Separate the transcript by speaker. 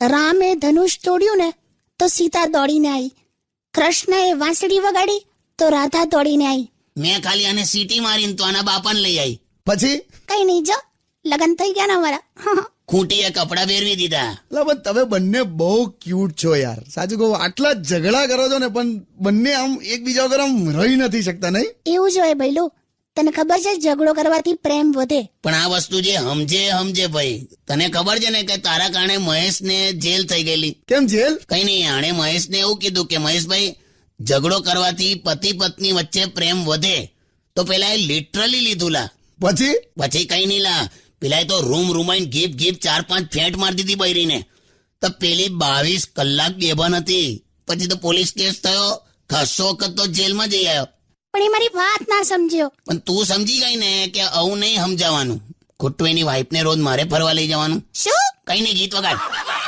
Speaker 1: રામે ધનુષ તોડ્યું ને તો સીતા દોડીને આવી, કૃષ્ણએ વાંસળી વગાડી તો રાધા દોડીને આવી.
Speaker 2: મેં ખાલી આને સીટી મારીને તો આના બાપાને લઈ આવી.
Speaker 3: પછી
Speaker 1: કઈ નહીં, જો લગન થઈ ગયા ને અમારા.
Speaker 2: ખૂંટીએ કપડા પહેરવી દીધા.
Speaker 3: લા પણ તમે બંને બહુ ક્યુટ છો યાર, સાચું કહું. આટલા ઝઘડા કરો છો ને પણ બંને આમ એકબીજા વગર આમ રહી નથી શકતા, નહીં?
Speaker 1: એવું જ હોય ભઈલું. તને ખબર છે ઝઘડો કરવાથી પ્રેમ વધે.
Speaker 2: પણ આ વસ્તુ જે સમજે ભાઈ. તને ખબર છે ને કે તારા કારણે મહેશને જેલ થઈ ગયેલી.
Speaker 3: કેમ જેલ?
Speaker 2: કઈ નહીં, આણે મહેશને એવું કીધું કે મહેશભાઈ, ઝઘડો કરવાથી પતિ પત્ની વચ્ચે પ્રેમ વધે. તો પેલા એ લિટરલી લીધું લા. પછી કઈ નહીં લા, પેલા તો રૂમાઈને ગીપ 4-5 ફેંટ મારી દીધી બૈરીને. તો પેલી 22 કલાક બેભાન હતી. પછી તો પોલીસ કેસ થયો, ખાસો વખત તો જેલમાં જઈ આવ્યો.
Speaker 1: પણ એ મારી વાત ના સમજ્યો.
Speaker 2: પણ તું સમજી ગઈ ને કે આવું નહીં સમજાવવાનું. ખોટું એની વાઈફને રોજ મારે ફરવા લઈ જવાનું.
Speaker 1: શું?
Speaker 2: કઈ નહીં, ગીત વગાડ.